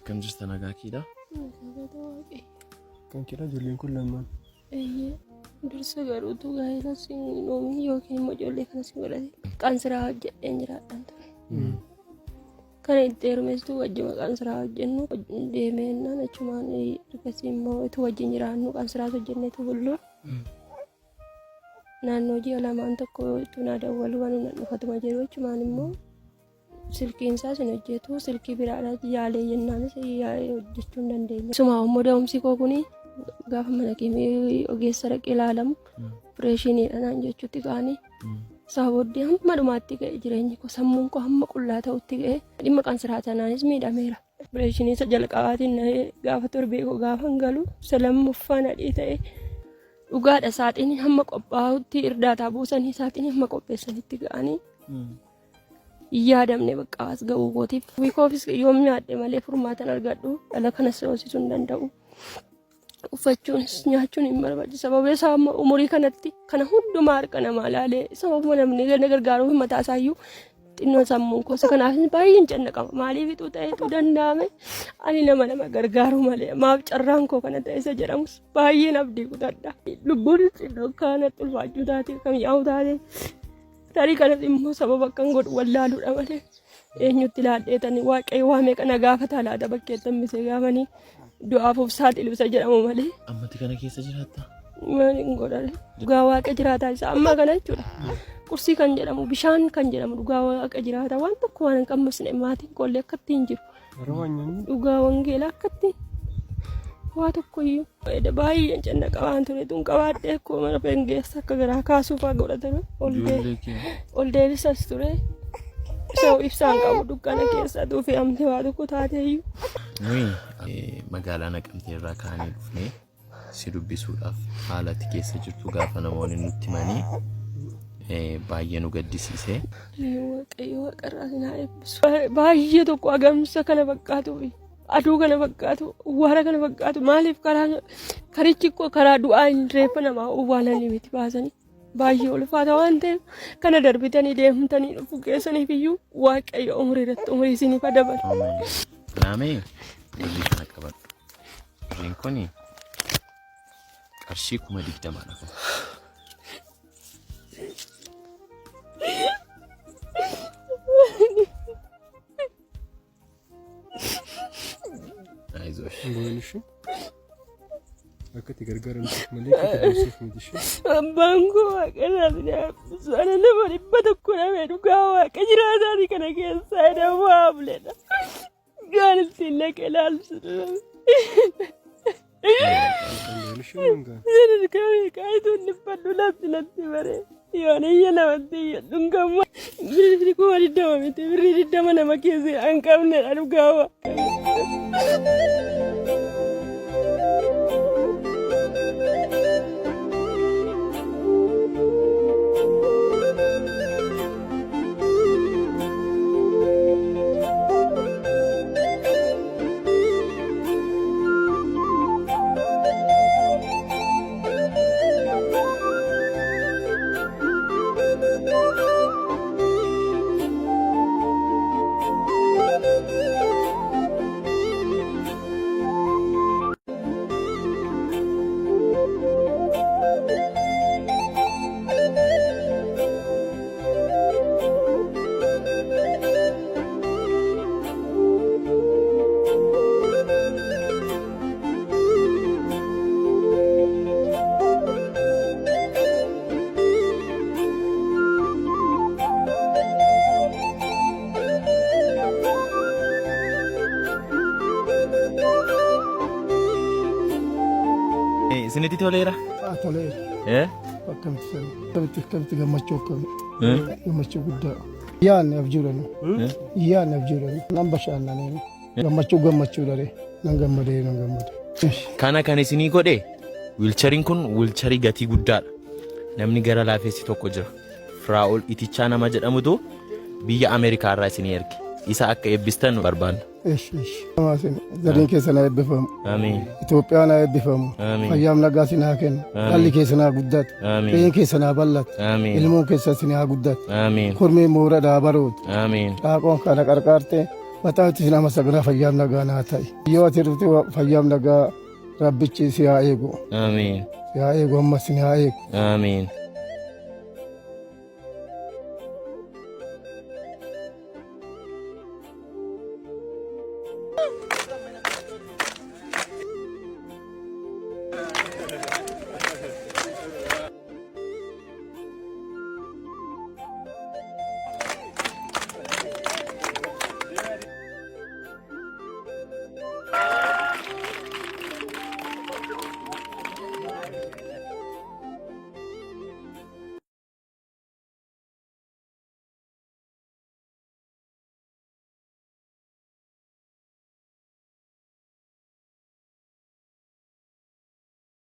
Akkam jirta nagaa kiidha? Kan kira ijoolleen kun lamaan. Dursa garuutu gaa'ela noomii yookiin immoo ijoollee kana si godhate qansiraa hojjedheen jiraadhaan ture. Kana itti heerumestuu wajjin qansiraa hojjennu deemeennaan achumaan ergasii immoo itti wajjin jiraannu qansiraa hojjenneetu bullu. Naannoo ji'a lamaan tokko itti naa dawwalu waan dhufatuma jiru achumaan immoo silkiin isaas hin hojjetu silkii biraadhaati yaalee jennaanis hojjechuu hin dandeenye. Suma immoo da'umsi koo kuni gaafa mana keemii ogeessa dhaqee ilaalamu opereeshiniidha naan jechuutti ka'anii isaa booddee hamma dhumaatti ga'e jireenyi koo sammuun koo hamma qullaa ta'utti ga'e dhimma qansiraa sanaanis miidhameera. Opereeshinii isa jalqabaatiin gaafa torbee koo gaafa hin galu isa lammaffaa nadhii ta'e dhugaadha saaxiin hamma qophaa'utti irdaataa buusanii saaxiin hamma qopheessanitti ga'anii yaadamne bakka as ga'uu kootiif wiikoofis yoom nyaadhe malee furmaatan argadhu dhala kanas hoosisuu hin danda'u. Uffachuunis nyaachuun hin barbaachisu sababa isaa umurii kanatti kana hundumaa harka namaa laalee sababa namni gargaaruuf mataa isaayyuu xinnoo sammuun koosa kanaaf baay'een cannaqama maaliif ituu ta'eetu danda'ame ani nama gargaaru malee maaf carraan koo kana ta'e isa jedhamus baay'een abdii kutadha. Lubbuun xinnoo kana ulfaachuu taate kam yaa'u taate tarii kanas immoo sababa akkan godhu wallaaluudha malee eenyutti laadheetanii waaqayyo waa meeqa na gaafata laata bakkeettan misee gaafanii du'aafuuf saaxilu isa jedhamu malee. Ammatti kana keessa jiraatta? Maaliin godhale dhugaa waaqa jiraataa isa ammaa kana jechuudha. Qursii kan jedhamu bishaan kan jedhamu dhugaa waaqa jiraataa waan tokko waan hin qabmasne maatiin koollee akkatti hin jiru. Dhugaa wangeelaa akkatti waa tokkoyyuu baay'een cannaqa waan ture tun qabaadhee akkuma mana pengeessa akka garaa kaasuufaa godhatame ol deebisas ture. Isa ibsaan qabu dukkana keessa tuufee amtee waa tokko taateeyyuu. Magaalaa Naqamtee irraa kaanii dhufnee si dubbisuudhaaf haala ati keessa jirtu gaafa namoonni nutti himanii baay'ee nu gaddisiise. Waaqayyo waaqarraa si haa eebbisu. Baay'ee tokko agamsa kana fakkaatu aduu kana fakkaatu waara kana fakkaatu maaliif karichi koo karaa du'aa hin reeffa namaa uwwaalanii miti baasanii. Baay'ee ulfaata waan ta'eef kana darbitanii deemtanii dhufu keessaniif iyyuu waaqayyo umurii irratti umurii isiniif dabalu. Naamee birrii kana qabadhu. Birriin kun qarshii 20,000 dha. Aizosh. Akka itti gargaaramtuuf malee akka deemsuuf miti ishee. Abbaan koo waaqarraa si haa eebbisu. Ana nama 100 namee dhugaa waaqa jiraataati kana keessaa edamuu haabuledha. Gaan ittiin laqee laalsu. Sadarkaa beekaayituu dhibbadhu lafti natti baree. Yoon iyya namatti iyyadhuun kamma. Birrii 20 miti birrii 20 nama keessa hin qabnedha dhugaa waaqa. Siniti toleera? Toleera. Akkamitti gammachuu akkamii? Gammachuu guddaa. Yaadni abjuudhani. Yaadni abjuudhani. Nan bashannaneen. Gammachuu dharee. Nan gammade. Kana kan isinii godhe wiilchariin kun wiilcharii gatii guddaadha. Namni gara laafessi tokko jira. Firaa'ol Itichaa nama jedhamutu biyya Ameerikaa irraa isinii erge. Isa akka eebbistan barbaanna. Gariin keessan haa eebbifamu. Itoophiyaan haa eebbifamu. Fayyaam nagaa sin haa kennu. Dhalli keessan haa guddatu. Qe'een keessan haa bal'atu. Ilmoon keessan sin haa guddatu. Kormeen mooradha haa barootu. Daaqoon kana qarqaarte Mataa itti sinama sagana fayyaam nagaa naa ta'i. Yoo ati dhufte fayyaam nagaa rabbichi si haa eegu. Amiin. Si haa eegu ammas si haa eegu. Amiin.